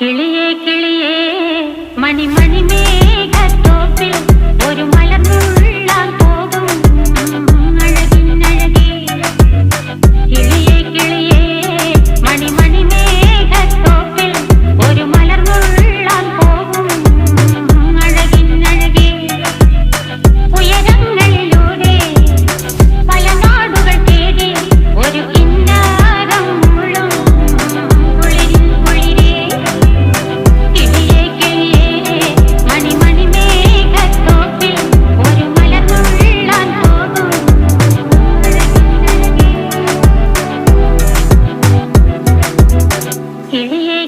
കിളിയേ കിളിയേ മണിമണി മേഘത്തോപ്പിൽ ഒരു മലർന്നുള്ളാൻ പോകും അഴകിനഴകേ. കിളിയേ കിളിയേ മണിമണി മേഘത്തോപ്പിൽ ഒരു മലർന്നുള്ളാൻ പോകും അഴകിനഴകേ. ഉയരങ്ങളിലൂടെ പല നാടുകൾ തേടി ഒരു കിന്നാരം മുള്ളും കുളിരിൻ കുളിരേ. കിളിയേ കിളിയേ മണിമണി മേഘത്തോപ്പിൽ ഒരു മലർന്നുള്ളാൻ പോകും അഴകിനഴകേ. കിളിയേ